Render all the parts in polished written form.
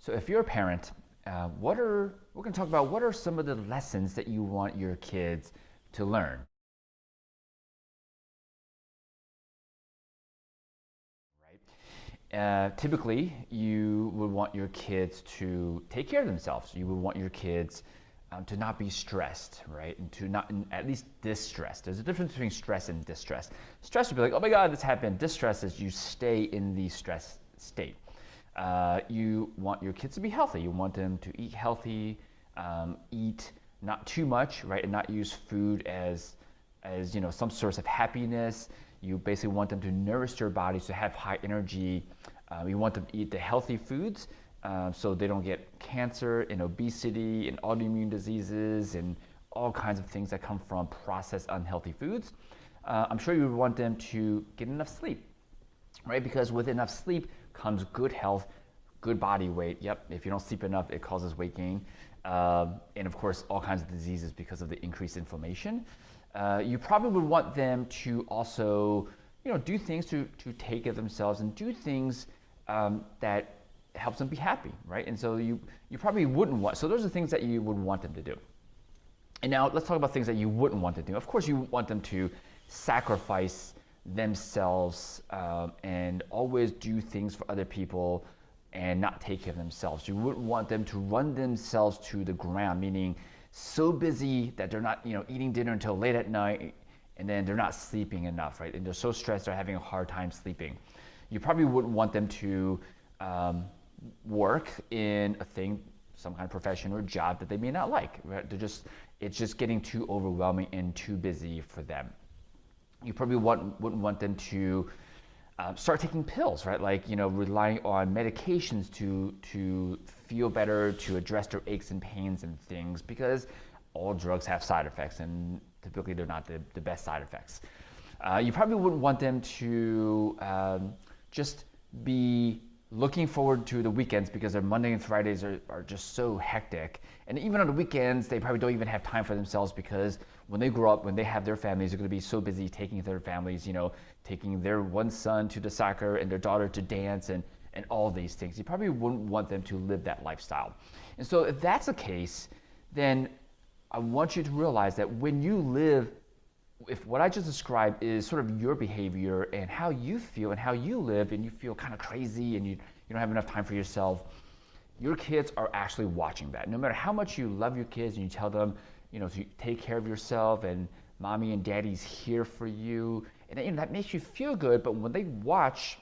So if you're a parent, we're going to talk about what are some of the lessons that you want your kids to learn. Right? Typically, you would want your kids to take care of themselves. You would want your kids to not be stressed, right? And to not, at least distressed. There's a difference between stress and distress. Stress would be like, oh my God, this happened. Distress is you stay in the stress state. You want your kids to be healthy. You want them to eat healthy, eat not too much, right? And not use food as some source of happiness. You basically want them to nourish their bodies to have high energy. You want them to eat the healthy foods so they don't get cancer and obesity and autoimmune diseases and all kinds of things that come from processed unhealthy foods. I'm sure you would want them to get enough sleep, right? Because with enough sleep comes good health, good body weight. Yep, if you don't sleep enough, it causes weight gain. And of course, all kinds of diseases because of the increased inflammation. You probably would want them to also, do things to take care of themselves and do things that helps them be happy, right? And so you probably wouldn't want, so those are things that you would want them to do. And now let's talk about things that you wouldn't want to do. Of course, you want them to sacrifice themselves and always do things for other people and not take care of themselves. You wouldn't want them to run themselves to the ground, meaning so busy that they're not, eating dinner until late at night, and then they're not sleeping enough, right? And they're so stressed they're having a hard time sleeping. You probably wouldn't want them to work in some kind of profession or job that they may not like. Right? It's just getting too overwhelming and too busy for them. You probably wouldn't want them to start taking pills, right? Like, relying on medications to feel better, to address their aches and pains and things, because all drugs have side effects, and typically they're not the best side effects. You probably wouldn't want them to just be looking forward to the weekends because their Monday and Fridays are just so hectic. And even on the weekends, they probably don't even have time for themselves because when they grow up, when they have their families, they're going to be so busy taking their families, taking their one son to the soccer and their daughter to dance and all these things. You probably wouldn't want them to live that lifestyle. And so if that's the case, then I want you to realize that when you live, if what I just described is sort of your behavior and how you feel and how you live, and you feel kind of crazy and you don't have enough time for yourself, your kids are actually watching that. No matter how much you love your kids and you tell them, to take care of yourself and mommy and daddy's here for you, and that makes you feel good. But when they watch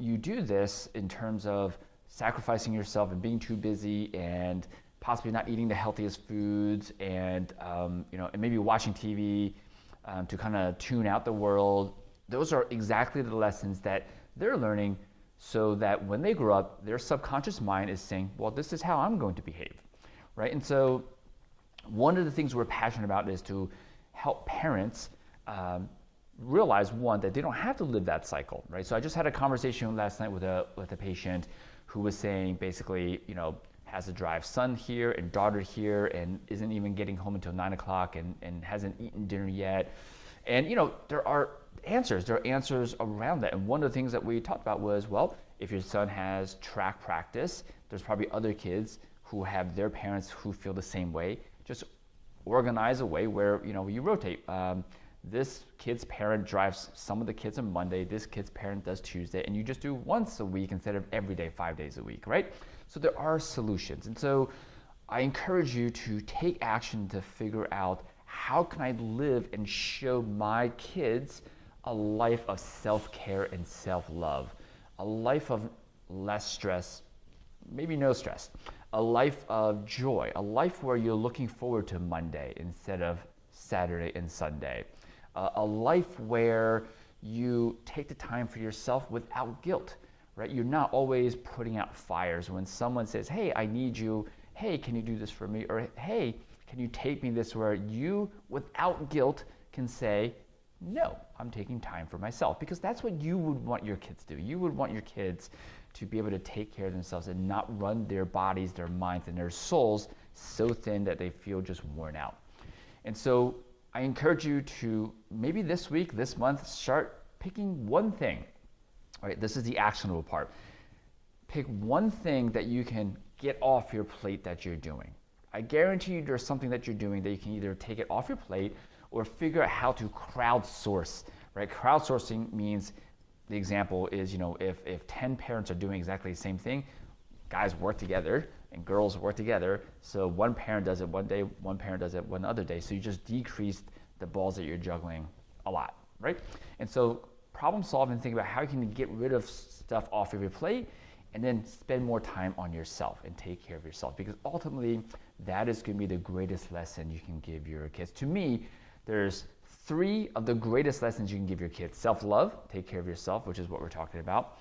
you do this in terms of sacrificing yourself and being too busy and possibly not eating the healthiest foods and and maybe watching TV to kind of tune out the world, those are exactly the lessons that they're learning, so that when they grow up, their subconscious mind is saying, well, this is how I'm going to behave, right? And so one of the things we're passionate about is to help parents realize, one, that they don't have to live that cycle, right? So I just had a conversation last night with a patient who was saying basically, has a drive son here and daughter here and isn't even getting home until 9 o'clock and hasn't eaten dinner yet. And there are answers around that. And one of the things that we talked about was, well, if your son has track practice, there's probably other kids who have their parents who feel the same way. Just organize a way where you rotate. This kid's parent drives some of the kids on Monday, this kid's parent does Tuesday, and you just do once a week instead of every day, 5 days a week, right? So there are solutions. And so I encourage you to take action to figure out, how can I live and show my kids a life of self-care and self-love, a life of less stress, maybe no stress, a life of joy, a life where you're looking forward to Monday instead of Saturday and Sunday, a life where you take the time for yourself without guilt, right? You're not always putting out fires when someone says, hey, I need you, hey, can you do this for me? Or hey, can you take me this, where you, without guilt, can say, no, I'm taking time for myself, because that's what you would want your kids to do. You would want your kids to be able to take care of themselves and not run their bodies, their minds, and their souls so thin that they feel just worn out. And so I encourage you to maybe this week, this month, start picking one thing. All right, this is the actionable part. pick one thing that you can get off your plate that you're doing. I guarantee you there's something that you're doing that you can either take it off your plate or figure out how to crowdsource, right? Crowdsourcing means, the example is, if 10 parents are doing exactly the same thing, guys work together and girls work together. So one parent does it one day, one parent does it one other day. So you just decrease the balls that you're juggling a lot, right? And so problem solving, think about how you can get rid of stuff off of your plate and then spend more time on yourself and take care of yourself, because ultimately that is going to be the greatest lesson you can give your kids. To me, there's 3 of the greatest lessons you can give your kids. Self-love, take care of yourself, which is what we're talking about.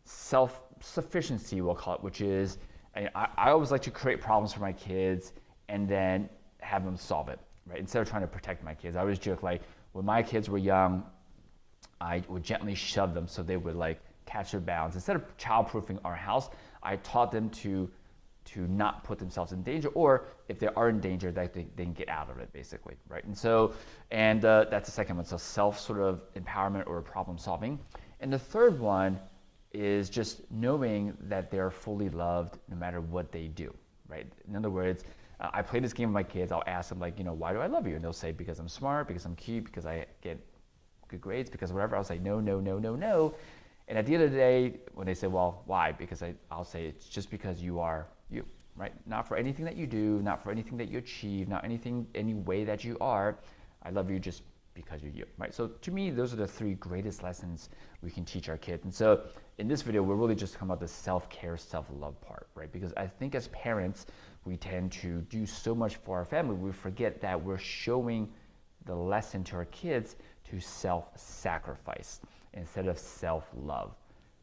Self-sufficiency, we'll call it, which is, I always like to create problems for my kids and then have them solve it, right? Instead of trying to protect my kids. I always joke, like, when my kids were young, I would gently shove them so they would catch their balance. Instead of child-proofing our house, I taught them to not put themselves in danger, or if they are in danger, that they can get out of it, basically, right? And so, that's the second one. So self sort of empowerment or problem solving. And the third one is just knowing that they're fully loved no matter what they do, right? In other words, I play this game with my kids. I'll ask them, why do I love you? And they'll say, because I'm smart, because I'm cute, because I get good grades, because whatever. I'll say, no, no, no, no, no. And at the end of the day, when they say, well, why? Because I'll say, it's just because you are you, right? Not for anything that you do, not for anything that you achieve, not any way that you are. I love you just because you're you, right? So to me, those are the 3 greatest lessons we can teach our kids. And so in this video, we're really just talking about the self-care, self-love part, right? Because I think as parents, we tend to do so much for our family, we forget that we're showing the lesson to our kids to self-sacrifice instead of self-love,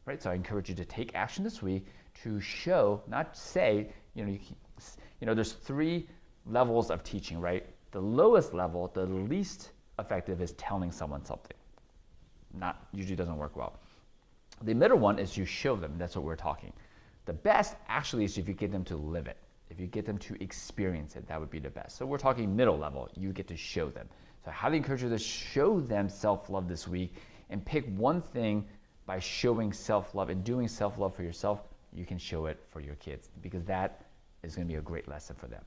right? So I encourage you to take action this week to show, not say, there's 3 levels of teaching, right? The lowest level, the least effective, is telling someone something. Usually doesn't work well. The middle one is you show them. That's what we're talking. The best actually is if you get them to live it. If you get them to experience it, that would be the best. So we're talking middle level. You get to show them. So I highly encourage you to show them self-love this week and pick one thing by showing self-love and doing self-love for yourself. You can show it for your kids, because that is going to be a great lesson for them.